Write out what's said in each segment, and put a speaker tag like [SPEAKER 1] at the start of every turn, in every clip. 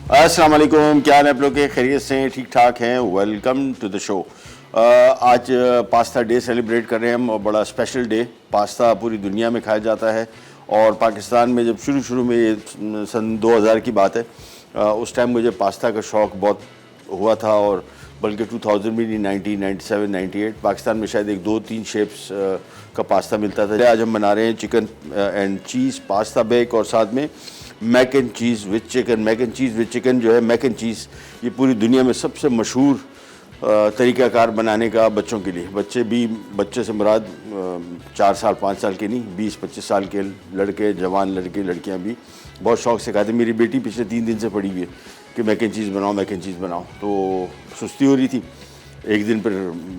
[SPEAKER 1] अस्सलाम वालेकुम, क्या हाल है आप लोग के? खैरियत से हैं, ठीक ठाक हैं? Welcome to the show. आज पास्ता डे सेलिब्रेट कर रहे हैं हम, और बड़ा स्पेशल डे। पास्ता पूरी दुनिया में खाया जाता है, और पाकिस्तान में जब शुरू में ये सन 2000 की बात है, उस टाइम मुझे पास्ता का शौक़ बहुत हुआ था। और बल्कि 2000 में नहीं, 1997 98 पाकिस्तान में शायद एक दो तीन शेप्स का पास्ता मिलता था। आज हम बना रहे हैं chicken and cheese pasta bake, और साथ में mac and cheese with chicken. Mac and cheese with chicken जो है, मैक एंड चीज़ ये पूरी दुनिया में सबसे मशहूर तरीक़ाकार बनाने का बच्चों के लिए। बच्चे से मुराद 4 साल 5 साल के नहीं, 20-25 साल के लड़के, जवान लड़के लड़कियां भी बहुत शौक़ से खाते। मेरी बेटी पिछले 3 दिन से पड़ी हुई है कि मैक एंड चीज़ बनाओ, मैक एंड चीज़ बनाओ। तो सुस्ती हो रही थी, एक दिन पर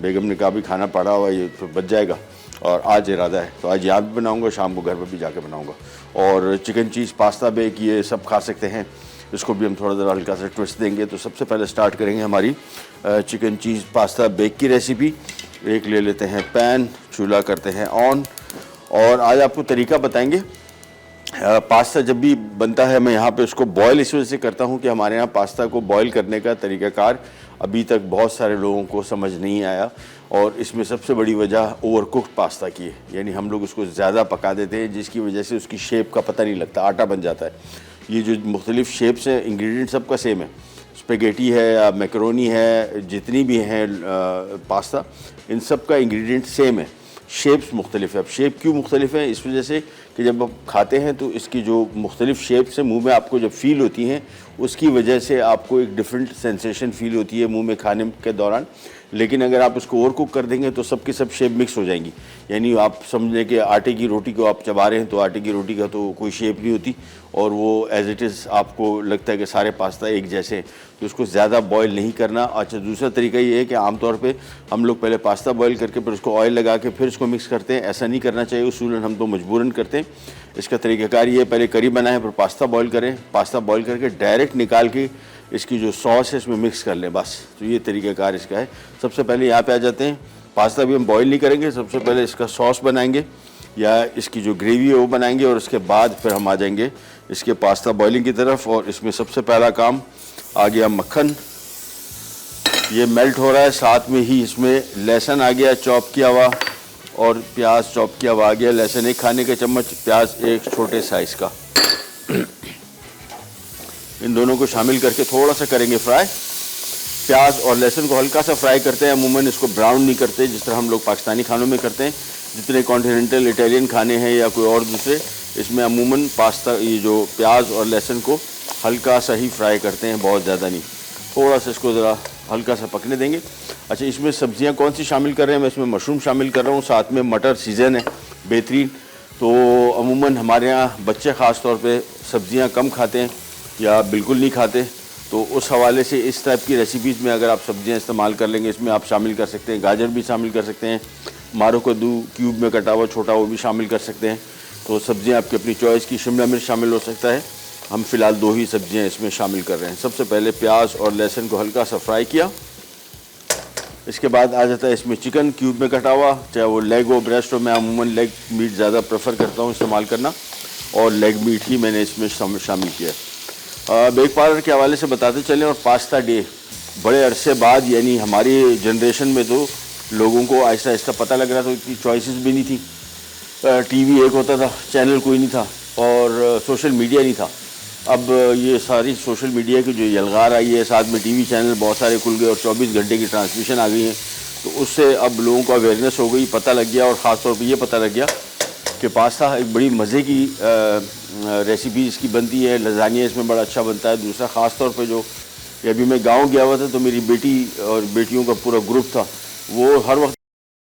[SPEAKER 1] बेगम ने कहा भी खाना पड़ा हुआ ये तो बच जाएगा, और आज इरादा है तो आज यहाँ भी बनाऊँगा, शाम को घर पर भी जाके बनाऊँगा। और चिकन चीज़ पास्ता बेक ये सब खा सकते हैं, इसको भी हम थोड़ा सा हल्का सा ट्विस्ट देंगे। तो सबसे पहले स्टार्ट करेंगे हमारी चिकन चीज़ पास्ता बेक की रेसिपी। एक ले लेते हैं पैन, चूल्हा करते हैं ऑन, और आज आपको तरीका बताएंगे। पास्ता जब भी बनता है, मैं यहाँ पे उसको बॉयल इस वजह से करता हूँ कि हमारे यहाँ पास्ता को बॉयल करने का तरीक़ाकार अभी तक बहुत सारे लोगों को समझ नहीं आया, और इसमें सबसे बड़ी वजह ओवर कुक्ड पास्ता की है। यानी हम लोग उसको ज़्यादा पका देते हैं, जिसकी वजह से उसकी शेप का पता नहीं लगता, आटा बन जाता है। ये जो मुख्तलिफ़ शेप्स हैं, इंग्रेडिएंट सबका सेम है, स्पेगेटी है या मैकरोनी है, जितनी भी हैं पास्ता, इन सब का इंग्रेडिएंट सेम है, शेप्स मुख्तलिफ है। अब शेप क्यों मुख्तलिफ है? इस वजह से कि जब आप खाते हैं तो इसकी जो मुख्तलिफ शेप्स हैं मुंह में आपको जब फील होती हैं, उसकी वजह से आपको एक डिफरेंट सेंसेशन फील होती है मुंह में खाने के दौरान। लेकिन अगर आप उसको ओवर कुक कर देंगे तो सब की सब शेप मिक्स हो जाएंगी। यानी आप समझ लें कि आटे की रोटी को आप चबा रहे हैं, तो आटे की रोटी का तो कोई शेप नहीं होती, और वो एज इट इज़ आपको लगता है कि सारे पास्ता एक जैसे हैं। तो उसको ज़्यादा बॉयल नहीं करना। अच्छा, दूसरा तरीका ये है कि आमतौर पे हम लोग पहले पास्ता बॉयल करके फिर उसको ऑयल लगा के फिर उसको मिक्स करते हैं। ऐसा नहीं करना चाहिए उसूलन, हम तो मजबूरन करते हैं। इसका तरीक़ाकार ये है, पहले करी बनाएं फिर पास्ता बॉयल करें, पास्ता बॉयल करके डायरेक्ट निकाल के इसकी जो सॉस है इसमें मिक्स कर लें, बस। तो ये तरीक़ाकार इसका है। सबसे पहले यहाँ पे आ जाते हैं, पास्ता भी हम बॉयल नहीं करेंगे, सबसे पहले इसका सॉस बनाएंगे या इसकी जो ग्रेवी है वो बनाएंगे, और उसके बाद फिर हम आ जाएंगे इसके पास्ता बॉइलिंग की तरफ। और इसमें सबसे पहला काम आ गया मक्खन, ये मेल्ट हो रहा है। साथ में ही इसमें लहसुन आ गया चॉप किया हुआ, और प्याज चॉप किया हुआ आ गया। लहसुन 1 खाने का चम्मच, प्याज 1 छोटे साइज़ का। इन दोनों को शामिल करके थोड़ा सा करेंगे फ्राई। प्याज और लहसुन को हल्का सा फ्राई करते हैं, अमूमन इसको ब्राउन नहीं करते जिस तरह हम लोग पाकिस्तानी खानों में करते हैं। जितने कॉन्टिनेंटल इटालियन खाने हैं या कोई और दूसरे, इसमें अमूमन पास्ता ये जो प्याज और लहसुन को हल्का सा ही फ्राई करते हैं, बहुत ज़्यादा नहीं। थोड़ा सा इसको ज़रा हल्का सा पकने देंगे। अच्छा, इसमें सब्जियां कौन सी शामिल कर रहे हैं? मैं इसमें मशरूम शामिल कर रहा हूँ, साथ में मटर सीज़न है बेहतरीन। तो अमूमन हमारे यहाँ बच्चे ख़ास तौर पे सब्जियां कम खाते हैं या बिल्कुल नहीं खाते, तो उस हवाले से इस टाइप की रेसिपीज़ में अगर आप सब्जियां इस्तेमाल कर लेंगे, इसमें आप शामिल कर सकते हैं गाजर भी शामिल कर सकते हैं, मारो कद्दू क्यूब में कटा हुआ छोटा वो भी शामिल कर सकते हैं। तो सब्जियां आपकी अपनी चॉइस की, शिमला मिर्च शामिल हो सकता है। हम फ़िलहाल 2 ही सब्जियां इसमें शामिल कर रहे हैं। सबसे पहले प्याज और लहसुन को हल्का सा फ्राई किया, इसके बाद आ जाता है इसमें चिकन क्यूब में कटा हुआ, चाहे वो लेग हो ब्रेस्ट हो। मैं अमूमन लेग मीट ज़्यादा प्रेफर करता हूँ इस्तेमाल करना, और लेग मीट ही मैंने इसमें शामिल किया है। बेक पार्लर के हवाले से बताते चलें, और पास्ता डे बड़े अरसे बाद, यानी हमारी जनरेशन में तो लोगों को आहिस्ता आहिस्ता पता लग रहा था, इतनी चॉइसेस भी नहीं थी। टीवी एक होता था, चैनल कोई नहीं था, और सोशल मीडिया नहीं था। अब ये सारी सोशल मीडिया की जो यलगार आई है, साथ में टीवी चैनल बहुत सारे खुल गए और 24 घंटे की ट्रांसमिशन आ गई है, तो उससे अब लोगों को अवेयरनेस हो गई, पता लग गया। और ख़ास तौर पे ये पता लग गया कि पास्ता एक बड़ी मज़े की रेसिपी इसकी बनती है। लजानिया इसमें बड़ा अच्छा बनता है। दूसरा ख़ास तौर पे जो अभी मैं गांव गया हुआ था, तो मेरी बेटी और बेटियों का पूरा ग्रुप था, वो हर वक्त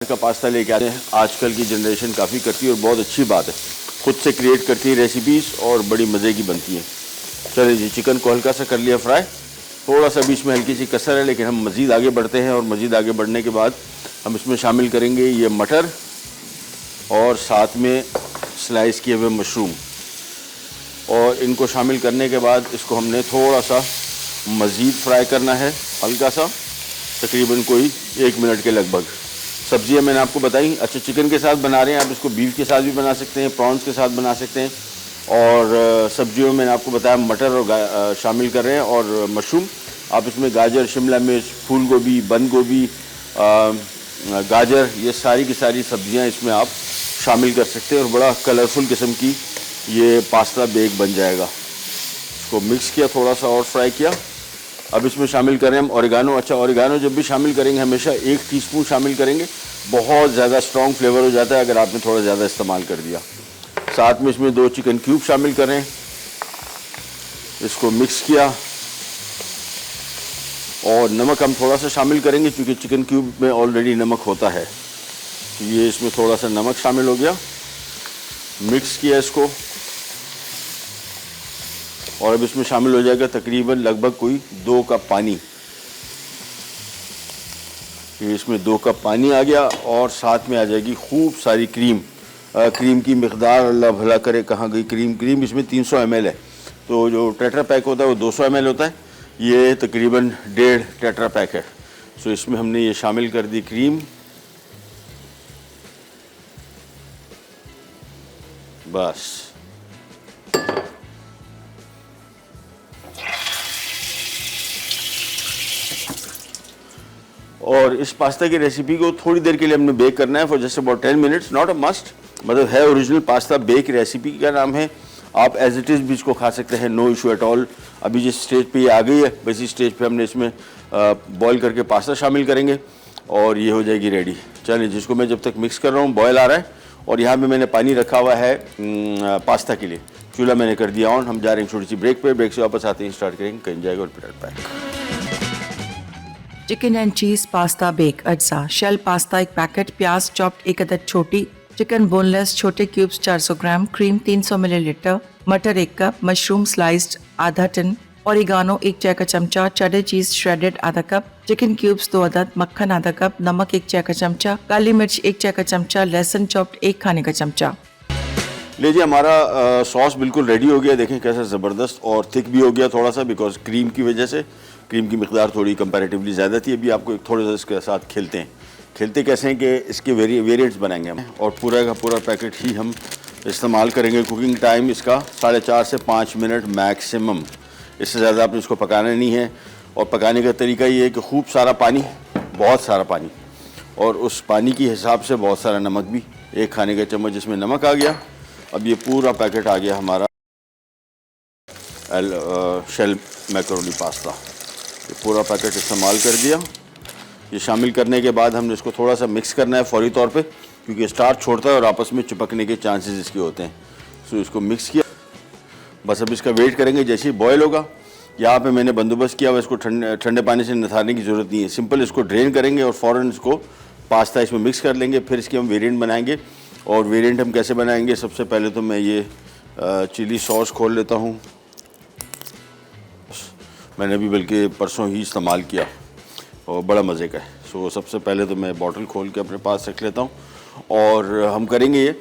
[SPEAKER 1] का पास्ता लेके आते हैं। आजकल की जनरेशन काफ़ी करती है और बहुत अच्छी बात है, खुद से क्रिएट करती है रेसिपीज़ और बड़ी मज़े की बनती हैं। चलिए जी, चिकन को हल्का सा कर लिया फ्राई, थोड़ा सा बीच में हल्की सी कसर है, लेकिन हम मज़ीद आगे बढ़ते हैं। और मज़ीद आगे बढ़ने के बाद हम इसमें शामिल करेंगे ये मटर, और साथ में स्लाइस किए हुए मशरूम। और इनको शामिल करने के बाद इसको हमने थोड़ा सा मज़ीद फ्राई करना है, हल्का सा, तकरीबन कोई 1 मिनट के लगभग। सब्जियां मैंने आपको बताई। अच्छा, चिकन के साथ बना रहे हैं आप, इसको बीफ के साथ भी बना सकते हैं, प्रॉन्स के साथ बना सकते हैं, और सब्जियों में मैंने आपको बताया मटर और शामिल कर रहे हैं और मशरूम। आप इसमें गाजर, शिमला मिर्च, फूल गोभी, बंद गोभी, गाजर, ये सारी की सारी सब्जियां इसमें आप शामिल कर सकते हैं और बड़ा कलरफुल किस्म की ये पास्ता बेक बन जाएगा। इसको मिक्स किया, थोड़ा सा और फ्राई किया। अब इसमें शामिल करें हम ओरिगानो। अच्छा, ओरिगानो जब भी शामिल करेंगे हमेशा 1 टीस्पून शामिल करेंगे, बहुत ज़्यादा स्ट्रॉन्ग फ्लेवर हो जाता है अगर आपने थोड़ा ज़्यादा इस्तेमाल कर दिया। साथ में इसमें 2 चिकन क्यूब शामिल करें, इसको मिक्स किया और नमक हम थोड़ा सा शामिल करेंगे क्योंकि चिकन क्यूब में ऑलरेडी नमक होता है। तो ये इसमें थोड़ा सा नमक शामिल हो गया, मिक्स किया इसको और अब इसमें शामिल हो जाएगा तकरीबन लगभग कोई 2 कप पानी। ये इसमें 2 कप पानी आ गया और साथ में आ जाएगी खूब सारी क्रीम। क्रीम की मिकदार अल्लाह भला करे कहाँ गई क्रीम। क्रीम इसमें 300 ml है, तो जो टेट्रा पैक होता है वो 200 ml होता है, ये तकरीबन 1.5 टेट्रा पैक है। सो इसमें हमने ये शामिल कर दी क्रीम। बस और इस पास्ता की रेसिपी को थोड़ी देर के लिए हमने बेक करना है for just about 10 minutes, not a must, मतलब है ओरिजिनल पास्ता बेक रेसिपी का नाम है। आप एज इट इज़ भी इसको खा सकते हैं, नो इशू एट ऑल। अभी जिस स्टेज पे ये आ गई है वैसी स्टेज पे हमने इसमें बॉईल करके पास्ता शामिल करेंगे और ये हो जाएगी रेडी। चलिए, जिसको मैं जब तक मिक्स कर रहा हूँ, बॉयल आ रहा है और यहाँ पे मैंने पानी रखा हुआ है पास्ता के लिए। चूल्हा मैंने कर दिया ऑन। हम जा रहे हैं छोटी सी ब्रेक पे, ब्रेक से वापस आते हैं स्टार्ट करेंगे कहीं जाएगा और पिटाट पैक।
[SPEAKER 2] चिकन एंड चीज पास्ता बेक अज्जा। शेल पास्ता 1 पैकेट, प्याज चॉप्ड 1 अदद छोटी, चिकन बोनलेस छोटे क्यूब्स 400 ग्राम, क्रीम 300 मिलीलीटर, मटर 1 कप, मशरूम स्लाइस्ड आधा टन, ओरिगानो 1 चाय का चमचा, चेडर चीज श्रेडेड आधा कप, चिकन क्यूब्स 2 अदद, मक्खन आधा कप, नमक 1 चाय का चमचा, काली मिर्च 1 चाय का चमचा, लहसुन चॉप्ड 1 खाने का चमचा।
[SPEAKER 1] लीजिए, हमारा सॉस बिल्कुल रेडी हो गया। देखें कैसा ज़बरदस्त और थिक भी हो गया थोड़ा सा, बिकॉज क्रीम की वजह से। क्रीम की मिकदार थोड़ी कंपैरेटिवली ज़्यादा थी। अभी आपको थोड़ा सा इसके साथ खेलते कैसे हैं कि इसके वेरिएंट्स बनाएंगे हम, और पूरा का पूरा पैकेट ही हम इस्तेमाल करेंगे। कुकिंग टाइम इसका 4.5 से 5 मिनट मैक्सिमम, इससे ज़्यादा आपने इसको पकाना नहीं है। और पकाने का तरीका ये है कि खूब सारा पानी, बहुत सारा पानी, और उस पानी के हिसाब से बहुत सारा नमक भी, 1 खाने का चम्मच इसमें नमक आ गया। अब ये पूरा पैकेट आ गया हमारा शेल मैकरोनी पास्ता। ये पूरा पैकेट इस्तेमाल कर दिया। ये शामिल करने के बाद हमने इसको थोड़ा सा मिक्स करना है फौरी तौर पे, क्योंकि स्टार्च छोड़ता है और आपस में चिपकने के चांसेस इसके होते हैं। सो इसको मिक्स किया, बस अब इसका वेट करेंगे जैसे ही बॉयल होगा। यहाँ पे मैंने बंदोबस्त किया हुआ, इसको ठंडे पानी से निथारने की ज़रूरत नहीं है। सिंपल इसको ड्रेन करेंगे और फ़ौरन इसको पास्ता इसमें मिक्स कर लेंगे। फिर इसकी हम वेरिएंट बनाएंगे, और वेरिएंट हम कैसे बनाएंगे, सबसे पहले तो मैं ये चिली सॉस खोल लेता हूँ। मैंने अभी बल्कि परसों ही इस्तेमाल किया और बड़ा मज़े का है। सो सबसे पहले तो मैं बॉटल खोल के अपने पास रख लेता हूँ और हम करेंगे ये।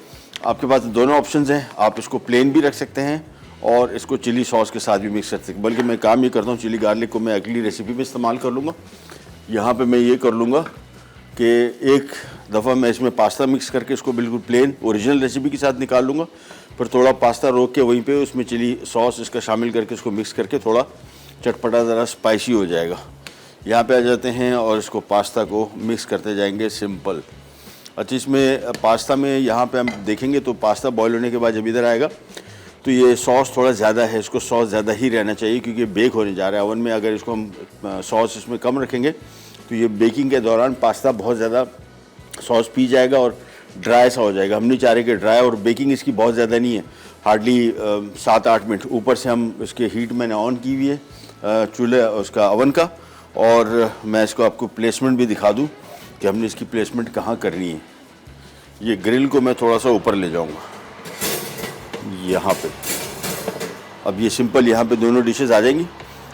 [SPEAKER 1] आपके पास दोनों ऑप्शंस हैं, आप इसको प्लेन भी रख सकते हैं और इसको चिली सॉस के साथ भी मिक्स कर सकते हैं। बल्कि मैं काम ये करता हूँ, चिली गार्लिक को मैं अगली रेसिपी में इस्तेमाल कर लूँगा। यहाँ पे मैं ये कर लूँगा कि एक दफ़ा मैं इसमें पास्ता मिक्स करके इसको बिल्कुल प्लेन ओरिजिनल रेसिपी के साथ निकाल लूँगा, फिर थोड़ा पास्ता रोक के वहीं पे उसमें चिली सॉस इसका शामिल करके इसको मिक्स करके थोड़ा चटपटा ज़रा स्पाइसी हो जाएगा। यहाँ पे आ जाते हैं और इसको पास्ता को मिक्स करते जाएंगे सिंपल। अच्छा, इसमें पास्ता में यहाँ पे हम देखेंगे तो पास्ता बॉईल होने के बाद जब इधर आएगा तो ये सॉस थोड़ा ज़्यादा है, इसको सॉस ज़्यादा ही रहना चाहिए क्योंकि बेक होने जा रहा है ओवन में। अगर इसको हम सॉस इसमें कम रखेंगे तो ये बेकिंग के दौरान पास्ता बहुत ज़्यादा सॉस पी जाएगा और ड्राई सा हो जाएगा। हम नहीं चाह रहे कि ड्राई, और बेकिंग इसकी बहुत ज़्यादा नहीं है, हार्डली 7-8 मिनट। ऊपर से हम इसके हीट मैंने ऑन की हुई है चूल्हे उसका ओवन का, और मैं इसको आपको प्लेसमेंट भी दिखा दूं कि हमने इसकी प्लेसमेंट कहाँ करनी है। ये ग्रिल को मैं थोड़ा सा ऊपर ले जाऊंगा यहाँ पे। अब ये सिंपल यहाँ पे दोनों डिशेस आ जाएंगी,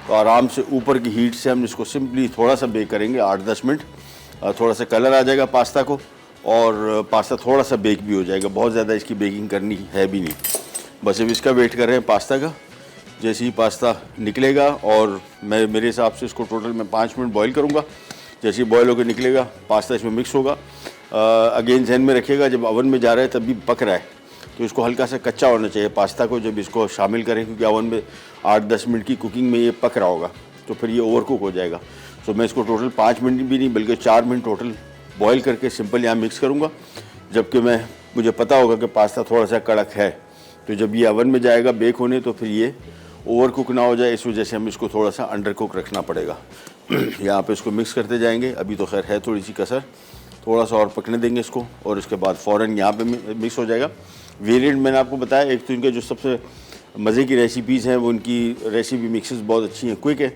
[SPEAKER 1] तो आराम से ऊपर की हीट से हम इसको सिंपली थोड़ा सा बेक करेंगे 8-10 मिनट। थोड़ा सा कलर आ जाएगा पास्ता को और पास्ता थोड़ा सा बेक भी हो जाएगा। बहुत ज़्यादा इसकी बेकिंग करनी है भी नहीं, बस अब इसका वेट कर रहे हैं पास्ता का। जैसे ही पास्ता निकलेगा, और मैं मेरे हिसाब से इसको टोटल मैं 5 मिनट बॉईल करूँगा। जैसे ही बॉईल होकर निकलेगा पास्ता इसमें मिक्स होगा। अगेन ध्यान में रखिएगा जब ओवन में जा रहा है तब भी पक रहा है, तो इसको हल्का सा कच्चा होना चाहिए पास्ता को जब इसको शामिल करें, क्योंकि ओवन में 8-10 मिनट की कुकिंग में ये पक रहा होगा तो फिर ये ओवर कुक हो जाएगा। तो मैं इसको टोटल 5 मिनट भी नहीं बल्कि 4 मिनट टोटल बॉईल करके सिंपल यहाँ मिक्स करूँगा। जबकि मुझे पता होगा कि पास्ता थोड़ा सा कड़क है, तो जब ये ओवन में जाएगा बेक होने तो फिर ये ओवर कुक ना हो जाए, इस वजह से हम इसको थोड़ा सा अंडर कुक रखना पड़ेगा। यहाँ पे इसको मिक्स करते जाएंगे। अभी तो खैर है थोड़ी सी कसर, थोड़ा सा और पकने देंगे इसको और इसके बाद फ़ौरन यहाँ पे मिक्स हो जाएगा। वेरिएंट मैंने आपको बताया, एक तो इनके जो सबसे मज़े की रेसिपीज़ हैं वो इनकी रेसिपी मिक्सेस बहुत अच्छी हैं, क्विक है।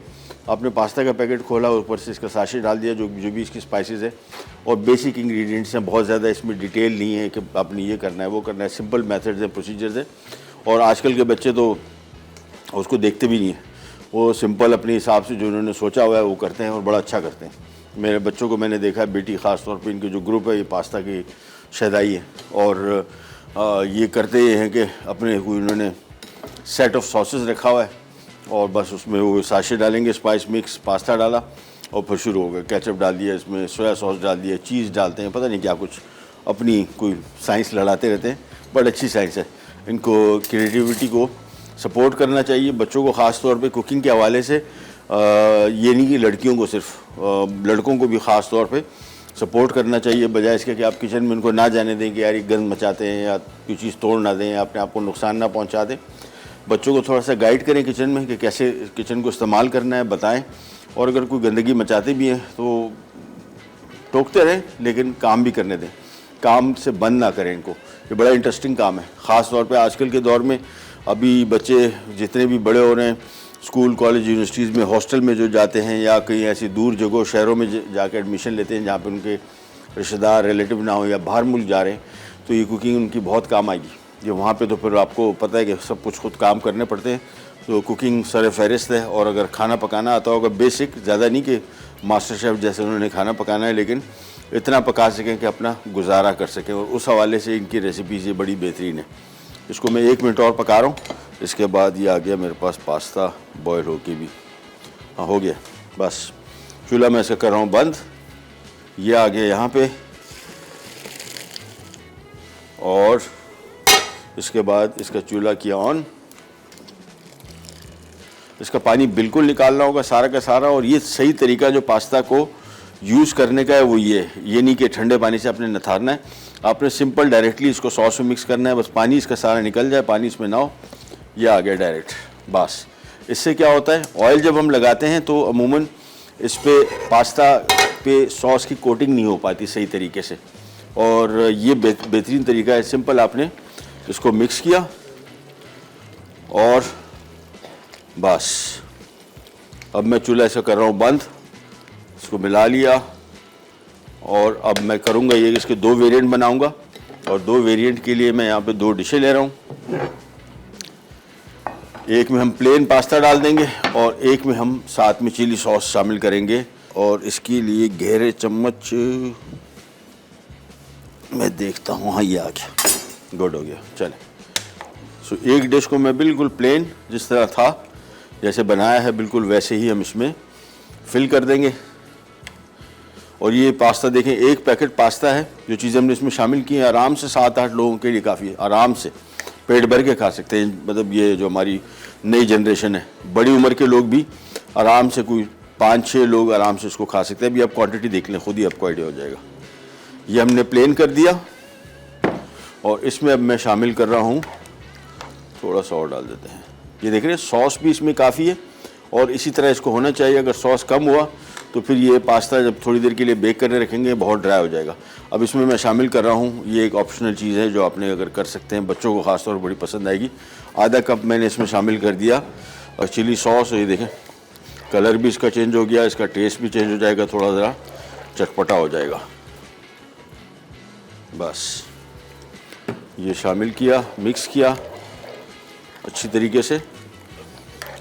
[SPEAKER 1] आपने पास्ता का पैकेट खोला, ऊपर से इसका साशे डाल दिया, जो भी इसकी स्पाइसेस है और बेसिक इंग्रेडिएंट्स हैं, बहुत ज़्यादा इसमें डिटेल नहीं है कि आपने ये करना है वो करना है, सिंपल मेथड्स हैं, प्रोसीजर्स हैं। और आजकल के बच्चे तो उसको देखते भी नहीं हैं, वो सिंपल अपने हिसाब से जो उन्होंने सोचा हुआ है वो करते हैं और बड़ा अच्छा करते हैं। मेरे बच्चों को मैंने देखा है, बेटी ख़ास तौर पे, इनके जो ग्रुप है ये पास्ता की शहदाई है और ये करते ये हैं कि अपने कोई उन्होंने सेट ऑफ सॉसेस रखा हुआ है और बस उसमें वो साशे डालेंगे, स्पाइस मिक्स, पास्ता डाला और फिर शुरू हो गया। केचप डाल दिया, इसमें सोया सॉस डाल दिया, चीज़ डालते हैं, पता नहीं क्या कुछ अपनी कोई साइंस लड़ाते रहते हैं। बड़ी अच्छी साइंस है, इनको क्रिएटिविटी को सपोर्ट करना चाहिए बच्चों को, ख़ास तौर पे कुकिंग के हवाले से। ये नहीं कि लड़कियों को सिर्फ, लड़कों को भी ख़ास तौर पे सपोर्ट करना चाहिए, बजाय इसके कि आप किचन में उनको ना जाने दें कि यार ये गंद मचाते हैं या कोई चीज़ तोड़ ना दें या अपने आप को नुकसान ना पहुंचा दें। बच्चों को थोड़ा सा गाइड करें किचन में कि कैसे किचन को इस्तेमाल करना है, बताएं। और अगर कोई गंदगी मचाते भी हैं तो टोकते रहें, लेकिन काम भी करने दें, काम से बंद ना करें इनको। ये बड़ा इंटरेस्टिंग काम है, ख़ास तौर पे आजकल के दौर में। अभी बच्चे जितने भी बड़े हो रहे हैं, स्कूल, कॉलेज, यूनिवर्सिटीज़ में, हॉस्टल में जो जाते हैं या कहीं ऐसी दूर जगहों, शहरों में जाकर एडमिशन लेते हैं जहाँ पे उनके रिश्तेदार, रिलेटिव ना हो या बाहर मुल्क जा रहे हैं, तो ये कुकिंग उनकी बहुत काम आएगी। ये वहाँ पे तो फिर आपको पता है कि सब कुछ खुद काम करने पड़ते हैं, तो कुकिंग सर फहरिस्त है। और अगर खाना पकाना आता होगा बेसिक, ज़्यादा नहीं कि मास्टर शेफ़ जैसे उन्होंने खाना पकाना है, लेकिन इतना पका सकें कि अपना गुजारा कर सकें, और उस हवाले से इनकी रेसिपीज़ ये बड़ी बेहतरीन है। इसको मैं 1 मिनट और पका रहा हूँ, इसके बाद ये आ गया मेरे पास पास्ता बॉयल होके भी। हाँ, हो गया। बस चूल्हा मैं इसका कर रहा हूँ बंद, ये आ गया यहाँ पे, और इसके बाद इसका चूल्हा किया ऑन। इसका पानी बिल्कुल निकालना होगा सारा का सारा, और ये सही तरीका जो पास्ता को यूज़ करने का है वो ये नहीं कि ठंडे पानी से आपने नथारना है, आपने सिंपल डायरेक्टली इसको सॉस में मिक्स करना है, बस पानी इसका सारा निकल जाए, पानी इसमें ना हो। ये आ गया डायरेक्ट। बस इससे क्या होता है, ऑयल जब हम लगाते हैं तो अमूमन इस पे पास्ता पे सॉस की कोटिंग नहीं हो पाती सही तरीके से, और ये बेहतरीन तरीका है। सिंपल आपने इसको मिक्स किया और बस अब मैं चूल्हा ऐसा कर रहा हूँ बंद, इसको मिला लिया। और अब मैं करूँगा ये, इसके 2 वेरिएंट बनाऊँगा, और 2 वेरिएंट के लिए मैं यहाँ पे 2 डिशें ले रहा हूँ। एक में हम प्लेन पास्ता डाल देंगे और एक में हम साथ में चिली सॉस शामिल करेंगे, और इसके लिए गहरे चम्मच मैं देखता हूँ, हाँ ये आ गया, गुड हो गया। चलें, सो एक डिश को मैं बिल्कुल प्लेन जिस तरह था, जैसे बनाया है बिल्कुल वैसे ही हम इसमें फिल कर देंगे। और ये पास्ता देखें, 1 पैकेट पास्ता है, जो चीज़ें हमने इसमें शामिल की हैं आराम से 7-8 लोगों के लिए काफ़ी है, आराम से पेट भर के खा सकते हैं। मतलब ये जो हमारी नई जनरेशन है, बड़ी उम्र के लोग भी आराम से, कोई 5-6 लोग आराम से इसको खा सकते हैं। अभी आप क्वांटिटी देख लें, खुद ही आपको आइडिया हो जाएगा। ये हमने प्लेन कर दिया, और इसमें अब मैं शामिल कर रहा हूँ, थोड़ा सा और डाल देते हैं। ये देख रहे हैं, सॉस भी इसमें काफ़ी है, और इसी तरह इसको होना चाहिए। अगर सॉस कम हुआ तो फिर ये पास्ता जब थोड़ी देर के लिए बेक करने रखेंगे बहुत ड्राई हो जाएगा। अब इसमें मैं शामिल कर रहा हूँ, ये एक ऑप्शनल चीज़ है जो आपने अगर कर सकते हैं, बच्चों को ख़ास तौर पर बड़ी पसंद आएगी। आधा कप मैंने इसमें शामिल कर दिया और चिली सॉस। ये देखें, कलर भी इसका चेंज हो गया, इसका टेस्ट भी चेंज हो जाएगा, थोड़ा ज़रा चटपटा हो जाएगा। बस ये शामिल किया, मिक्स किया अच्छी तरीके से,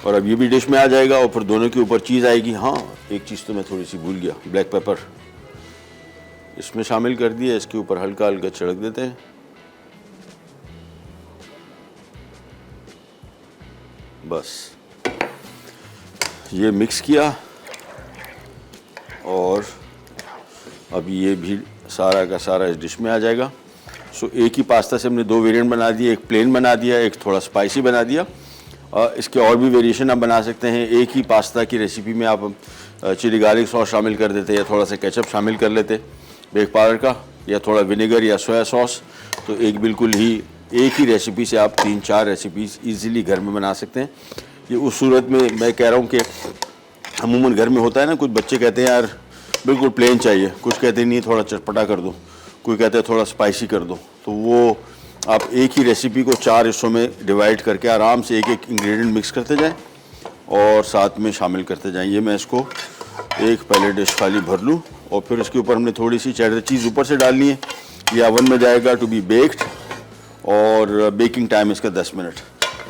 [SPEAKER 1] और अब ये भी डिश में आ जाएगा, और फिर दोनों के ऊपर चीज़ आएगी। हाँ, एक चीज़ तो मैं थोड़ी सी भूल गया, ब्लैक पेपर इसमें शामिल कर दिया, इसके ऊपर हल्का हल्का छिड़क देते हैं। बस ये मिक्स किया, और अब ये भी सारा का सारा इस डिश में आ जाएगा। सो एक ही पास्ता से हमने 2 वेरिएंट बना दिए, एक प्लेन बना दिया, एक थोड़ा स्पाइसी बना दिया। इसके और भी वेरिएशन आप बना सकते हैं। एक ही पास्ता की रेसिपी में आप चिली गार्लिक सॉस शामिल कर देते या थोड़ा सा केचप शामिल कर लेते बेक पाउडर का, या थोड़ा विनेगर या सोया सॉस। तो एक बिल्कुल ही एक ही रेसिपी से आप 3-4 रेसिपीज़ ईज़िली घर में बना सकते हैं। ये उस सूरत में मैं कह रहा हूँ कि अमूमन घर में होता है ना, कुछ बच्चे कहते हैं यार बिल्कुल प्लेन चाहिए, कुछ कहते हैं नहीं थोड़ा चटपटा कर दो, कोई कहते हैं थोड़ा स्पाइसी कर दो। तो वो आप एक ही रेसिपी को 4 हिस्सों में डिवाइड करके आराम से एक एक इंग्रेडिएंट मिक्स करते जाएं और साथ में शामिल करते जाएं। ये मैं इसको एक पहले डिश खाली भर लूँ और फिर इसके ऊपर हमने थोड़ी सी चेडर चीज़ ऊपर से डालनी है। ये ओवन में जाएगा टू बी बेक्ड और बेकिंग टाइम इसका 10 मिनट।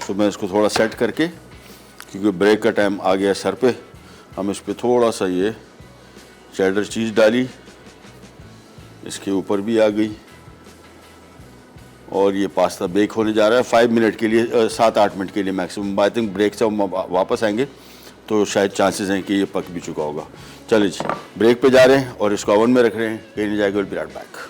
[SPEAKER 1] तो मैं इसको थोड़ा सेट करके, क्योंकि ब्रेक का टाइम आ गया सर पे, हम इस पर थोड़ा सा ये चेडर चीज़ डाली, इसके ऊपर भी आ गई और ये पास्ता बेक होने जा रहा है 5 मिनट के लिए, 7-8 मिनट के लिए मैक्सिमम। आई थिंक ब्रेक से हम वापस आएंगे तो शायद चांसेस हैं कि ये पक भी चुका होगा। चलिए जी, ब्रेक पे जा रहे हैं और इसको ओवन में रख रहे हैं, कहीं नहीं जाएगा। Will be right back.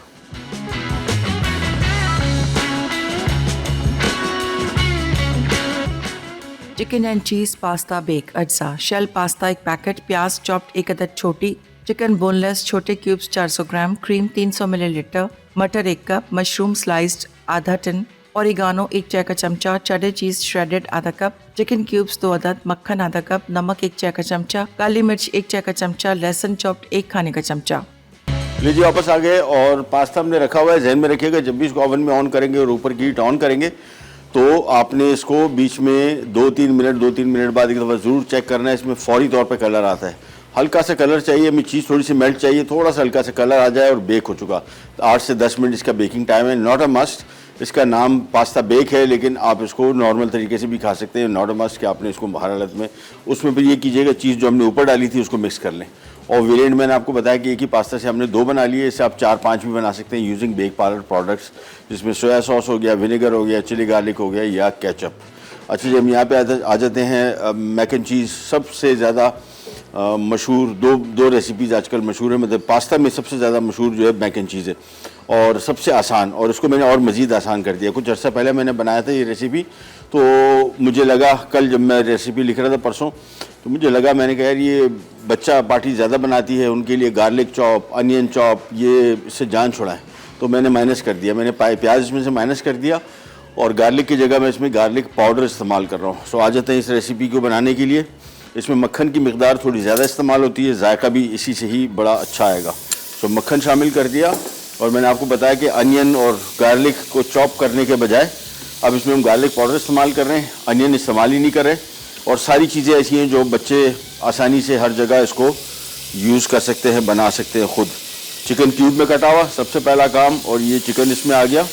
[SPEAKER 2] Chicken and cheese pasta bake अज्जा। शेल पास्ता 1 पैकेट, प्याज चॉप्ड 1 अदद छोटी, चिकन बोनलेस छोटे क्यूब्स 400 ग्राम, क्रीम 300 मिलीलीटर, मटर 1 कप, मशरूम स्लाइस्ड आधा टन, ओरिगानो 1 चाय का चमचा, चेडर चीज़ श्रेडेड आधा कप, चिकन क्यूब्स 2 अदद, मक्खन आधा कप, नमक 1 चाय का चमचा, काली मिर्च 1 चाय का चमचा, लहसुन चॉप्ड 1 खाने का चमचा।
[SPEAKER 1] लीजिए वापस आ गए और पास्ता हमने रखा हुआ है। जहन में रखिएगा जब भी इसको ओवन में ऑन करेंगे और ऊपर की हीट ऑन करेंगे तो आपने इसको बीच में 2-3 मिनट बाद एक दफ़ा ज़रूर चेक करना है। इसमें फौरी तौर पे कलर आता है, हल्का सा कलर चाहिए, हमें चीज़ थोड़ी सी मेल्ट चाहिए, थोड़ा सा हल्का सा कलर आ जाए और बेक हो चुका। 8 से 10 मिनट इसका बेकिंग टाइम है। नॉट अ मस्ट, इसका नाम पास्ता बेक है, लेकिन आप इसको नॉर्मल तरीके से भी खा सकते हैं। नॉट अ मस्ट कि आपने इसको हर हालत में, उसमें फिर ये कीजिएगा चीज़ जो हमने ऊपर डाली थी उसको मिक्स कर लें। और वेरिएंट मैंने आपको बताया कि एक ही पास्ता से हमने 2 बना लिए, इससे आप 4-5 भी बना सकते हैं यूजिंग बेक पाउडर प्रोडक्ट्स, जिसमें सोया सॉस हो गया, विनेगर हो गया, चिली गार्लिक हो गया या केचप। अच्छा जी, हम यहाँ पे आ जाते हैं मैक एंड चीज़। सबसे ज़्यादा मशहूर दो रेसिपीज़ आजकल मशहूर है, मतलब पास्ता में सबसे ज़्यादा मशहूर जो है मैक एंड चीज़ है और सबसे आसान, और इसको मैंने और मज़ीद आसान कर दिया। कुछ अर्सा पहले मैंने बनाया था ये रेसिपी, तो मुझे लगा कल जब मैं रेसिपी लिख रहा था परसों, तो मुझे लगा, मैंने कहा यार ये बच्चा पार्टी ज़्यादा बनाती है, उनके लिए गार्लिक चॉप, अनियन चॉप, ये इससे जान छुड़ाएं। तो मैंने माइनस कर दिया, मैंने प्याज इसमें से माइनस कर दिया और गार्लिक की जगह मैं इसमें गार्लिक पाउडर इस्तेमाल कर रहा हूँ। सो आ जाते हैं इस रेसिपी को बनाने के लिए। इसमें मक्खन की मिकदार थोड़ी ज़्यादा इस्तेमाल होती है, जायका भी इसी से ही बड़ा अच्छा आएगा। सो मक्खन शामिल कर दिया और मैंने आपको बताया कि अनियन और गार्लिक को चॉप करने के बजाय अब इसमें हम गार्लिक पाउडर इस्तेमाल कर रहे हैं, अनियन इस्तेमाल ही नहीं कर रहे। और सारी चीज़ें ऐसी हैं जो बच्चे आसानी से हर जगह इसको यूज़ कर सकते हैं, बना सकते हैं खुद। चिकन क्यूब में कटा हुआ सबसे पहला काम, और ये चिकन इसमें आ गया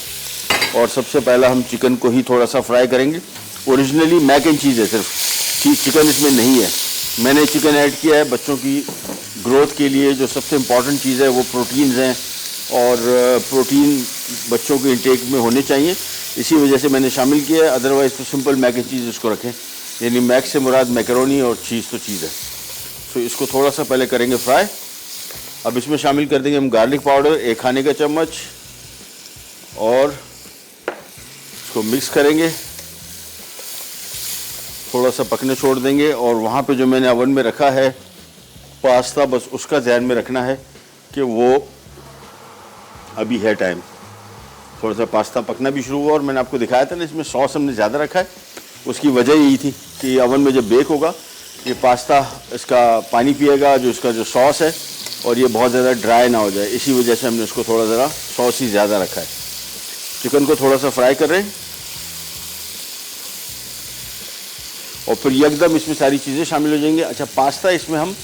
[SPEAKER 1] और सबसे पहला हम चिकन को ही थोड़ा सा फ्राई करेंगे। ओरिजिनली मैक एंड चीज़ है, सिर्फ चिकन इसमें नहीं है। मैंने चिकन ऐड किया है बच्चों की ग्रोथ के लिए। जो सबसे इम्पॉर्टेंट चीज़ है वो प्रोटीन्स हैं और प्रोटीन बच्चों के इंटेक में होने चाहिए, इसी वजह से मैंने शामिल किया है। अदरवाइज़ तो सिंपल मैक एंड चीज़ इसको रखें, यानी मैक से मुराद मैकरोनी और चीज़ तो चीज़ है। तो इसको थोड़ा सा पहले करेंगे फ्राई। अब इसमें शामिल कर देंगे हम गार्लिक पाउडर 1 खाने का चम्मच और इसको मिक्स करेंगे, थोड़ा सा पकने छोड़ देंगे। और वहाँ पे जो मैंने ओवन में रखा है पास्ता, बस उसका ध्यान में रखना है कि वो अभी है टाइम, थोड़ा सा पास्ता पकना भी शुरू हुआ। और मैंने आपको दिखाया था ना, इसमें सॉस हमने ज़्यादा रखा है, उसकी वजह यही थी कि ओवन में जब बेक होगा ये पास्ता इसका पानी पिएगा, जो इसका जो सॉस है, और ये बहुत ज़्यादा ड्राई ना हो जाए, इसी वजह से हमने इसको थोड़ा ज़रा सॉस ही ज़्यादा रखा है। चिकन को थोड़ा सा फ्राई कर रहे हैं और फिर एकदम इसमें सारी चीज़ें शामिल हो जाएंगी। अच्छा, पास्ता इसमें हम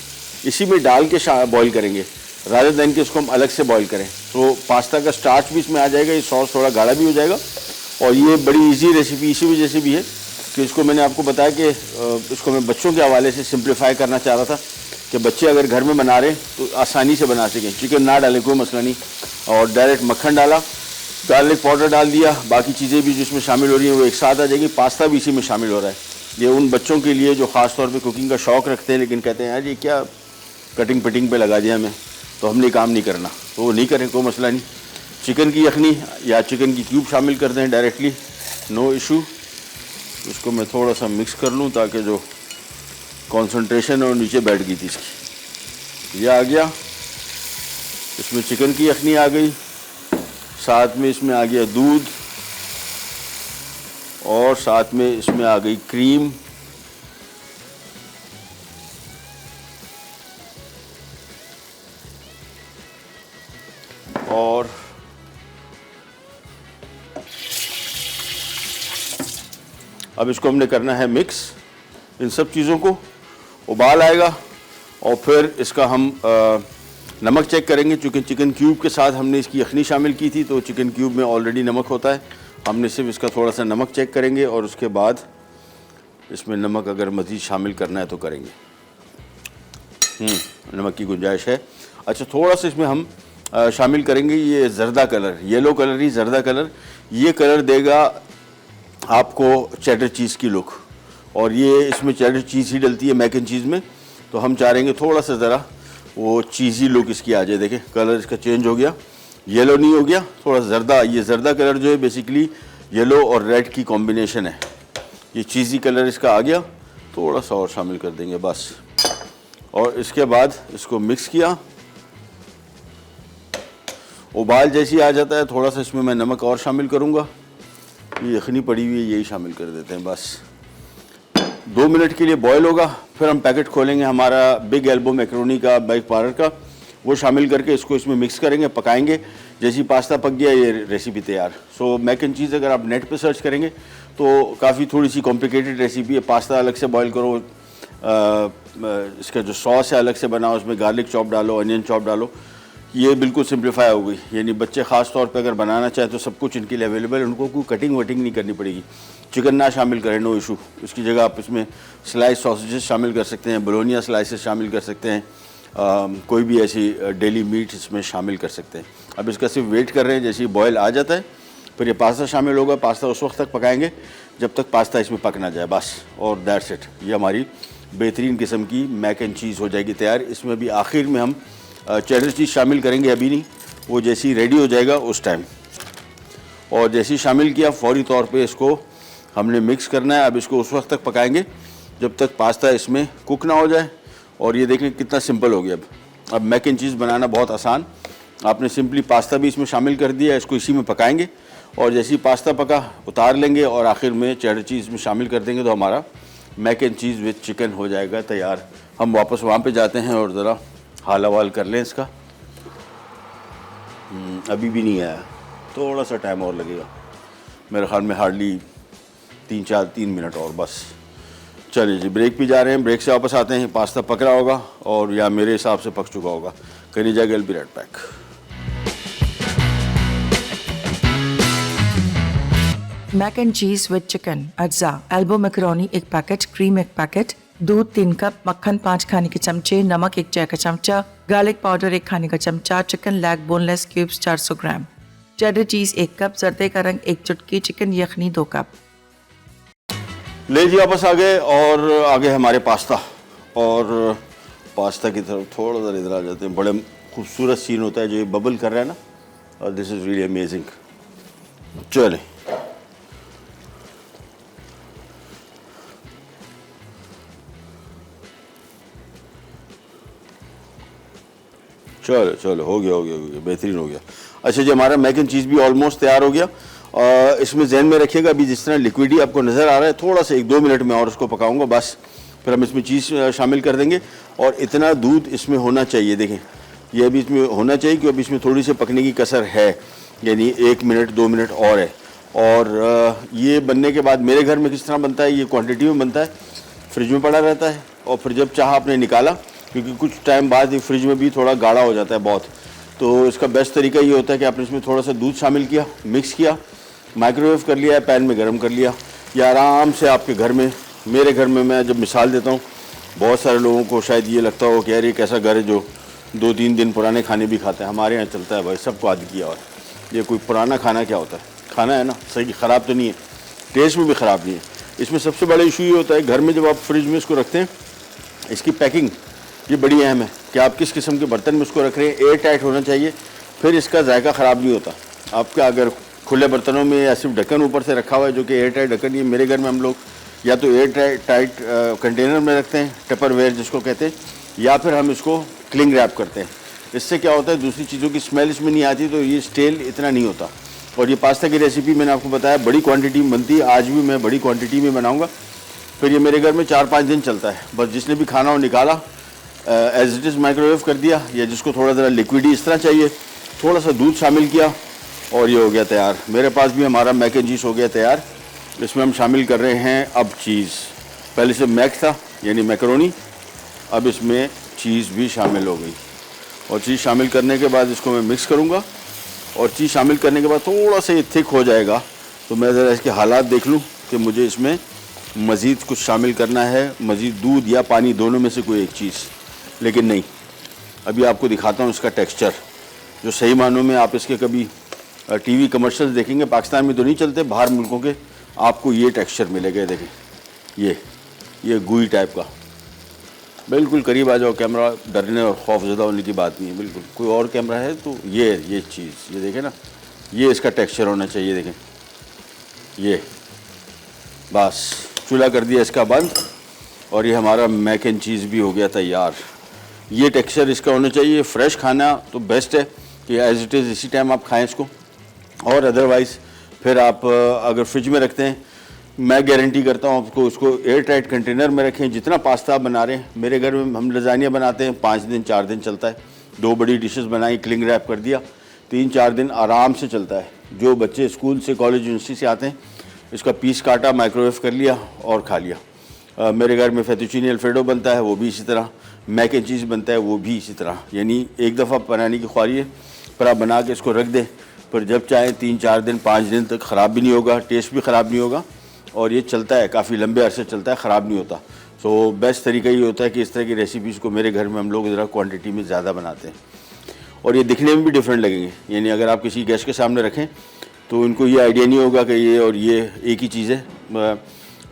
[SPEAKER 1] इसी में डाल के बॉईल करेंगे, रादर देन कि इसको हम अलग से बॉईल करें। तो पास्ता का स्टार्च भी इसमें आ जाएगा, ये सॉस थोड़ा गाढ़ा भी हो जाएगा। और ये बड़ी इजी रेसिपी इसी वजह से भी है कि इसको मैंने आपको बताया कि इसको मैं बच्चों के हवाले से सिंप्लीफाई करना चाह रहा था कि बच्चे अगर घर में बना रहे हैं तो आसानी से बना सकें। चिकन ना डालें, कोई मसला नहीं, और डायरेक्ट मक्खन डाला, गार्लिक पाउडर डाल दिया, बाकी चीज़ें भी जिसमें शामिल हो रही हैं वो एक साथ आ जाएगी। पास्ता भी इसी में शामिल हो रहा है। ये उन बच्चों के लिए जो ख़ास तौर पे कुकिंग का शौक़ रखते हैं लेकिन कहते हैं यार ये क्या कटिंग पिटिंग पे लगा दिया हमें, तो हमने काम नहीं करना, तो वो नहीं करें, कोई मसला नहीं। चिकन की यखनी या चिकन की क्यूब शामिल कर दें डायरेक्टली, नो इशू। इसको मैं थोड़ा सा मिक्स कर लूँ ताकि जो कंसंट्रेशन है वो नीचे बैठ गई थी इसकी, ये आ गया। इसमें चिकन की यखनी आ गई, साथ में इसमें आ गया दूध और साथ में इसमें आ गई क्रीम। और अब इसको हमने करना है मिक्स, इन सब चीज़ों को। उबाल आएगा और फिर इसका हम नमक चेक करेंगे, चूँकि चिकन क्यूब के साथ हमने इसकी यखनी शामिल की थी तो चिकन क्यूब में ऑलरेडी नमक होता है। हमने सिर्फ इसका थोड़ा सा नमक चेक करेंगे और उसके बाद इसमें नमक अगर मज़ीद शामिल करना है तो करेंगे। नमक की गुंजाइश है। अच्छा, थोड़ा सा इसमें हम शामिल करेंगे ये जर्दा कलर, येलो कलर ही जर्दा कलर। ये कलर देगा आपको चेडर चीज़ की लुक, और ये इसमें चेडर चीज़ ही डलती है मैक एंड चीज़ में, तो हम चाह रहे हैं थोड़ा सा ज़रा वो चीज़ी लुक इसकी आ जाए। देखें कलर इसका चेंज हो गया, येलो नहीं हो गया, थोड़ा जर्दा। ये जर्दा कलर जो है बेसिकली येलो और रेड की कॉम्बिनेशन है। ये चीज़ी कलर इसका आ गया, थोड़ा सा और शामिल कर देंगे बस। और इसके बाद इसको मिक्स किया। उबाल जैसी आ जाता है थोड़ा सा इसमें मैं नमक और शामिल करूँगा। ये यखनी पड़ी हुई है, यही शामिल कर देते हैं बस। 2 मिनट के लिए बॉयल होगा, फिर हम पैकेट खोलेंगे हमारा बिग एल्बो मैक्रोनी का, बैक पावर का, वो शामिल करके इसको इसमें मिक्स करेंगे, पकाएंगे। जैसी पास्ता पक गया ये रेसिपी तैयार। सो मैक एंड चीज़ अगर आप नेट पे सर्च करेंगे तो काफ़ी थोड़ी सी कॉम्प्लिकेटेड रेसिपी है। पास्ता अलग से बॉयल करो, इसका जो सॉस है अलग से बनाओ, उसमें गार्लिक चॉप डालो, अनियन चॉप डालो। ये बिल्कुल सिंप्लीफाई हो गई। यानी बच्चे ख़ास तौर पे अगर बनाना चाहें तो सब कुछ इनके लिए अवेलेबल है, उनको कोई कटिंग वटिंग नहीं करनी पड़ेगी। चिकन ना शामिल करें, नो इशू। इसकी जगह आप इसमें स्लाइस सॉसेजेस शामिल कर सकते हैं, बोलोनिया स्लाइसेस शामिल कर सकते हैं, कोई भी ऐसी डेली मीट इसमें शामिल कर सकते हैं। अब इसका सिर्फ वेट कर रहे हैं, जैसे ही बॉयल आ जाता है फिर ये पास्ता शामिल होगा। पास्ता उस वक्त तक पकाएंगे जब तक पास्ता इसमें पक ना जाए बस, और दैट्स इट। ये हमारी बेहतरीन किस्म की मैक एंड चीज़ हो जाएगी तैयार। इसमें भी आखिर में हम चेडर चीज़ शामिल करेंगे, अभी नहीं, वो जैसे ही रेडी हो जाएगा उस टाइम। और जैसे ही शामिल किया फौरी तौर पे इसको हमने मिक्स करना है। अब इसको उस वक्त तक पकाएंगे जब तक पास्ता इसमें कुक ना हो जाए। और ये देखें कितना सिंपल हो गया। अब मैक एंड चीज़ बनाना बहुत आसान, आपने सिंपली पास्ता भी इसमें शामिल कर दिया, इसको इसी में पकाएंगे और जैसे ही पास्ता पका उतार लेंगे और आखिर में चेडर चीज़ में शामिल कर देंगे तो हमारा mac and cheese with chicken हो जाएगा तैयार। हम वापस वहाँ पे जाते हैं और ज़रा हाल हवाल कर लें इसका। अभी भी नहीं आया, थोड़ा सा टाइम और लगेगा मेरे ख्याल में, हार्डली 3 मिनट और बस। चलिए जी, ब्रेक भी जा रहे हैं, ब्रेक से वापस आते हैं। पास्ता पक रहा होगा और या मेरे हिसाब से पक चुका होगा। कहीं जाएगा, will be right back.
[SPEAKER 2] Mac and cheese with chicken, अज्जा, elbow macaroni 1 packet, cream 1 packet, दूध 3 कप, मक्खन 5 खाने के चमचे, नमक 1 चाय का चमचा, गार्लिक पाउडर 1 खाने का चमचा, चिकन लेग बोनलेस क्यूब्स 400 ग्राम, चेडर चीज़ 1 कप, जर्दे का रंग 1 चुटकी, चिकन यखनी 2 कप।
[SPEAKER 1] ले जी वापस आ गए और आगे हमारे पास्ता। और पास्ता की तरफ थोड़ा सा इधर आ जाते हैं। बड़े खूबसूरत सीन होता है जो ये बबल कर रहा है ना, और दिस इज़ रियली अमेजिंग। चलें, चलो चलो, हो गया, बेहतरीन हो गया। अच्छा जी, हमारा मैक एंड चीज़ भी ऑलमोस्ट तैयार हो गया। इसमें जहन में रखिएगा अभी जिस तरह लिक्विडी आपको नज़र आ रहा है, थोड़ा सा 1-2 मिनट में और उसको पकाऊंगा बस। फिर हम इसमें चीज़ शामिल कर देंगे और इतना दूध इसमें होना चाहिए। देखें ये अभी इसमें होना चाहिए क्योंकि अभी इसमें थोड़ी सी पकने की कसर है, यानी 1 मिनट 2 मिनट और है। और ये बनने के बाद मेरे घर में किस तरह बनता है, ये क्वान्टिटी में बनता है, फ्रिज में पड़ा रहता है और फिर जब चाहा आपने निकाला, क्योंकि कुछ टाइम बाद ये फ्रिज में भी थोड़ा गाढ़ा हो जाता है बहुत। तो इसका बेस्ट तरीका ये होता है कि आपने इसमें थोड़ा सा दूध शामिल किया, मिक्स किया, माइक्रोवेव कर लिया, पैन में गर्म कर लिया, या आराम से आपके घर में, मेरे घर में मैं जब मिसाल देता हूँ, बहुत सारे लोगों को शायद ये लगता हो कि यार ये कैसा घर है जो 2-3 दिन पुराने खाने भी खाता है। हमारे यहाँ चलता है भाई, सबको आदत किया हुआ है। ये कोई पुराना खाना क्या होता है, खाना है ना, सही ख़राब तो नहीं है, टेस्ट में भी ख़राब नहीं है। इसमें सबसे बड़ा इशू ये होता है घर में जब आप फ्रिज में इसको रखते हैं, इसकी पैकिंग ये बड़ी अहम है कि आप किस किस्म के बर्तन में इसको रख रहे हैं। एयर टाइट होना चाहिए, फिर इसका जायका ख़राब नहीं होता। आपका अगर खुले बर्तनों में या सिर्फ ढक्कन ऊपर से रखा हुआ है जो कि एयर टाइट ढक्कन, ये मेरे घर में हम लोग या तो एयर टाइट कंटेनर में रखते हैं, टपरवेयर जिसको कहते हैं, या फिर हम इसको क्लिंग रैप करते हैं। इससे क्या होता है, दूसरी चीज़ों की स्मेल इसमें नहीं आती, तो ये स्टेल इतना नहीं होता। और ये पास्ता की रेसिपी मैंने आपको बताया बड़ी क्वांटिटी में बनती है, आज भी मैं बड़ी क्वांटिटी में बनाऊँगा। फिर ये मेरे घर में 4-5 दिन चलता है। बस जिसने भी खाना हो निकाला, एज इट इज़ माइक्रोवेव कर दिया, या जिसको थोड़ा ज़रा लिक्विडी इस तरह चाहिए, थोड़ा सा दूध शामिल किया और ये हो गया तैयार। मेरे पास भी हमारा मैक एंड चीज़ हो गया तैयार। इसमें हम शामिल कर रहे हैं अब चीज़। पहले से मैक था यानी मैकरोनी, अब इसमें चीज़ भी शामिल हो गई। और चीज़ शामिल करने के बाद इसको मैं मिक्स करूँगा, और चीज़ शामिल करने के बाद थोड़ा सा ये थिक हो जाएगा, तो मैं ज़रा इसके हालात देख लूँ कि मुझे इसमें मज़ीद कुछ शामिल करना है, मज़ीद दूध या पानी, दोनों में से कोई एक चीज़। लेकिन नहीं, अभी आपको दिखाता हूँ इसका टेक्सचर, जो सही मानों में आप इसके कभी टीवी कमर्शियल्स देखेंगे, पाकिस्तान में तो नहीं चलते, बाहर मुल्कों के, आपको ये टेक्सचर मिलेगा। देखें ये गुई टाइप का। बिल्कुल करीब आ जाओ, कैमरा डरने और खौफज़दा होने की बात नहीं है, बिल्कुल। कोई और कैमरा है तो ये चीज़, ये देखें ना, ये इसका टेक्सचर होना चाहिए। देखें ये, बस चूल्हा कर दिया इसका बंद, और ये हमारा मैक एंड चीज़ भी हो गया तैयार। ये टेक्सचर इसका होना चाहिए। फ्रेश खाना तो बेस्ट है कि एज इट इज़ इसी टाइम आप खाएँ इसको, और अदरवाइज़ फिर आप अगर फ्रिज में रखते हैं, मैं गारंटी करता हूँ आपको, उसको एयर टाइट कंटेनर में रखें। जितना पास्ता आप बना रहे हैं, मेरे घर में हम लजानिया बनाते हैं, 5 दिन 4 दिन चलता है। 2 बड़ी डिशेस बनाई, क्लिंग रैप कर दिया, 3-4 दिन आराम से चलता है। जो बच्चे स्कूल से, कॉलेज, यूनिवर्सिटी से आते हैं, इसका पीस काटा, माइक्रोवेव कर लिया और खा लिया। मेरे घर में फेतुचीनी अल्फ्रेडो बनता है, वो भी इसी तरह। मैक एंड चीज़ बनता है, वो भी इसी तरह। यानी एक दफ़ा बनाने की ख्वारी है, पर आप बना के इसको रख दें, पर जब चाहें 3-4 दिन 5 दिन तक ख़राब भी नहीं होगा, टेस्ट भी ख़राब नहीं होगा, और ये चलता है, काफ़ी लंबे अरसे चलता है, ख़राब नहीं होता। सो बेस्ट तरीका ये होता है कि इस तरह की रेसिपीज़ को मेरे घर में हम लोग ज़रा क्वांटिटी में ज़्यादा बनाते हैं, और ये दिखने में भी डिफरेंट लगेंगे। यानी अगर आप किसी गेस्ट के सामने रखें तो उनको ये आइडिया नहीं होगा कि ये और ये एक ही चीज़ है।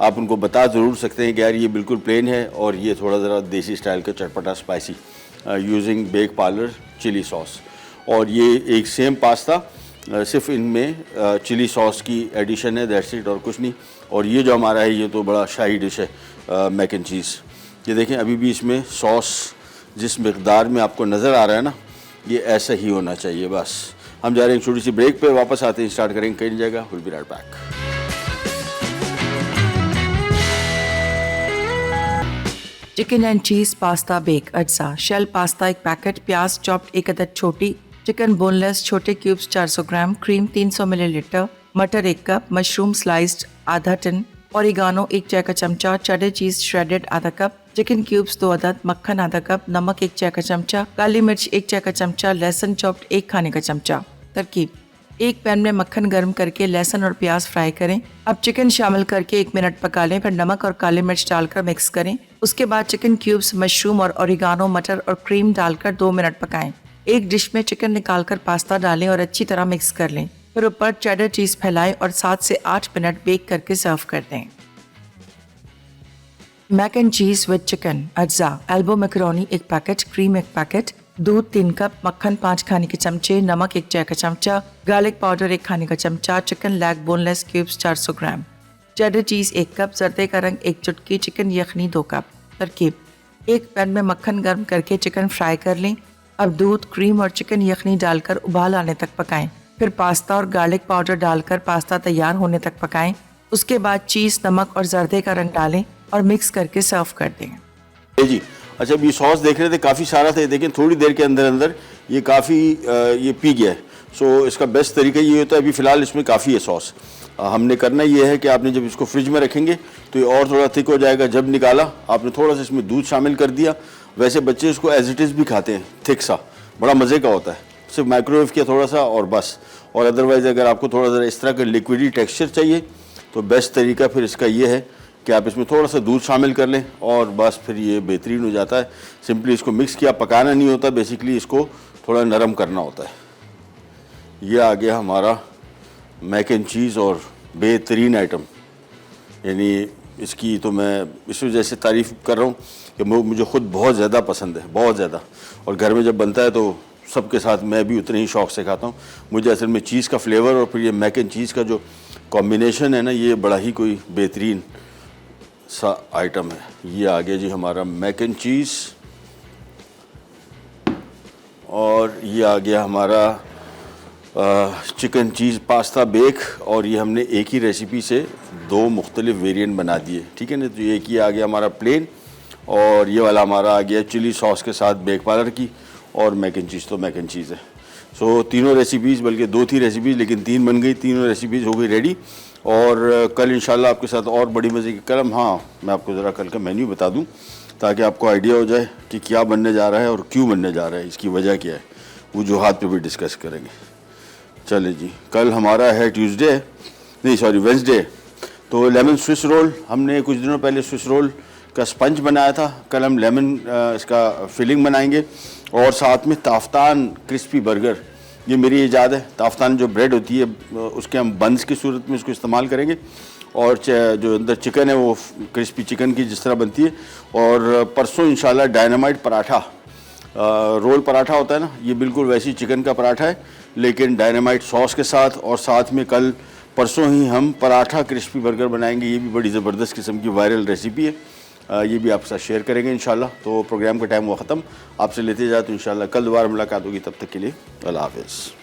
[SPEAKER 1] आप उनको बता ज़रूर सकते हैं कि यार ये बिल्कुल प्लेन है, और ये थोड़ा ज़रा देसी स्टाइल का चटपटा spicy, using bake parlour chilli sauce. और ये एक सेम पास्ता, सिर्फ इनमें चिली सॉस की एडिशन है, दैट्स इट, और कुछ नहीं। और ये जो हमारा है, ये तो बड़ा शाही डिश है, मैक एंड चीज़। ये देखें, अभी भी इसमें सॉस जिस मकदार में आपको नज़र आ रहा है ना, ये ऐसा ही होना चाहिए। बस हम जा रहे हैं एक छोटी सी ब्रेक पे, वापस आते हैं, स्टार्ट करेंगे, कहीं नहीं जाएगा, will be right back.
[SPEAKER 2] Chicken and cheese pasta bake अज्जा। शेल पास्ता 1 पैकेट, प्याज चॉप्ड 1 अदद छोटी, चिकन बोनलेस छोटे क्यूब्स 400 ग्राम, क्रीम 300 मिलीलीटर, मटर 1 कप, मशरूम स्लाइस्ड आधा टन, ओरिगानो 1 चाय का चमचा, चेडर चीज़ श्रेडेड आधा कप, चिकन क्यूब्स 2 अदद, मक्खन आधा कप, नमक 1 चाय का चमचा, काली मिर्च 1 चाय का चमचा, लहसुन चॉप्ड 1 खाने का चमचा। तरकीब: एक पैन में मक्खन गर्म करके लहसुन और प्याज फ्राई करें। अब चिकन शामिल करके 1 मिनट पका लें, फिर नमक और काली मिर्च डालकर मिक्स करें। उसके बाद चिकन क्यूब्स, मशरूम और ओरिगानो, मटर और क्रीम डालकर 2 मिनट पकाएं। एक डिश में चिकन निकालकर पास्ता डालें और अच्छी तरह मिक्स कर लें। फिर ऊपर चेडर चीज़ फैलाएं और 7 से 8 मिनट बेक करके सर्व कर दें। Mac and cheese with chicken अज्जा। Elbow macaroni 1 packet, cream 1 packet, दूध 3 कप, मक्खन 5 खाने के चमचे, नमक 1 चाय का चमचा, गार्लिक पाउडर 1 खाने का चमचा, चिकन लेग बोनलेस क्यूब्स 400 ग्राम, चेडर चीज़ 1 कप, जर्दे का रंग 1 चुटकी, चिकन यखनी 2 कप। तरकीब: एक पैन में मक्खन गर्म करके चिकन फ्राई कर लें। अब दूध, क्रीम और चिकन यखनी डालकर उबाल आने तक पकाएं। फिर पास्ता और गार्लिक पाउडर डालकर पास्ता तैयार होने तक पकाएं। उसके बाद चीज़, नमक और जर्दे का रंग डालें और मिक्स करके सर्व कर दें।
[SPEAKER 1] जी अच्छा, अब ये सॉस देख रहे थे, काफ़ी सारा था, देखें थोड़ी देर के अंदर अंदर ये काफ़ी ये पी गया है। सो इसका बेस्ट तरीका ये होता है, अभी फ़िलहाल इसमें काफ़ी है सॉस। हमने करना ये है कि आपने जब इसको फ्रिज में रखेंगे तो ये और थोड़ा थिक हो जाएगा। जब निकाला आपने थोड़ा सा इसमें दूध शामिल कर दिया। वैसे बच्चे इसको एज इट इज़ भी खाते हैं, थिक सा, बड़ा मज़े का होता है। सिर्फ माइक्रोवेव किया थोड़ा सा और बस। और अदरवाइज़ अगर आपको थोड़ा सा इस तरह का लिक्विडी टेक्सचर चाहिए तो बेस्ट तरीका फिर इसका ये है कि आप इसमें थोड़ा सा दूध शामिल कर लें और बस फिर ये बेहतरीन हो जाता है। सिंपली इसको मिक्स किया, पकाना नहीं होता, बेसिकली इसको थोड़ा नरम करना होता है। ये आ गया हमारा मैक एंड चीज़ और बेहतरीन आइटम। यानी इसकी तो मैं इस वजह से तारीफ़ कर रहा हूँ कि मुझे ख़ुद बहुत ज़्यादा पसंद है, बहुत ज़्यादा। और घर में जब बनता है तो सबके साथ मैं भी उतने ही शौक़ से खाता हूँ। मुझे असल में चीज़ का फ्लेवर और फिर ये मैक एंड चीज़ का जो कॉम्बिनेशन है ना, ये बड़ा ही कोई बेहतरीन सा आइटम है। ये आ गया जी हमारा मैक एंड चीज़, और ये आ गया हमारा चिकन चीज़ पास्ता बेक, और ये हमने एक ही रेसिपी से 2 मुख्तलिफ वेरिएंट बना दिए, ठीक है ना। तो एक ही आ गया हमारा प्लेन, और ये वाला हमारा आ गया चिली सॉस के साथ बेक पार्लर की, और मैक एंड चीज़ तो मैक एंड चीज़ है। सो तीनों रेसिपीज़, बल्कि 2 थी रेसिपीज़ लेकिन 3 बन गई, तीनों रेसिपीज़ हो गई रेडी। और कल इंशाल्लाह आपके साथ और बड़ी मज़े की कलम, हाँ मैं आपको ज़रा कल का मेन्यू बता दूँ ताकि आपको आइडिया हो जाए कि क्या बनने जा रहा है और क्यों बनने जा रहा है, इसकी वजह क्या है, वजूहात पे भी डिस्कस करेंगे। चले जी, कल हमारा है ट्यूसडे, नहीं सॉरी वेंसडे, तो लेमन स्विस रोल। हमने कुछ दिनों पहले स्विस रोल का स्पंज बनाया था, कल हम लेमन इसका फिलिंग बनाएंगे, और साथ में ताफ्तान क्रिस्पी बर्गर, ये मेरी ईजाद है। ताफ्तान जो ब्रेड होती है उसके हम बंस की सूरत में उसको इस्तेमाल करेंगे, और जो अंदर चिकन है वो क्रिस्पी चिकन की जिस तरह बनती है। और परसों इंशाल्लाह डायनामाइट पराठा, रोल पराठा होता है ना, ये बिल्कुल वैसी चिकन का पराठा है लेकिन डायनामाइट सॉस के साथ, और साथ में कल परसों ही हम पराठा क्रिस्पी बर्गर बनाएंगे। ये भी बड़ी ज़बरदस्त किस्म की वायरल रेसिपी है, ये भी आपके साथ शेयर करेंगे इंशाल्लाह। तो प्रोग्राम का टाइम हुआ ख़त्म, आपसे लेते जाए तो इंशाल्लाह कल दोबारा मुलाकात होगी, तब तक के लिए अल्लाह हाफ़िज़।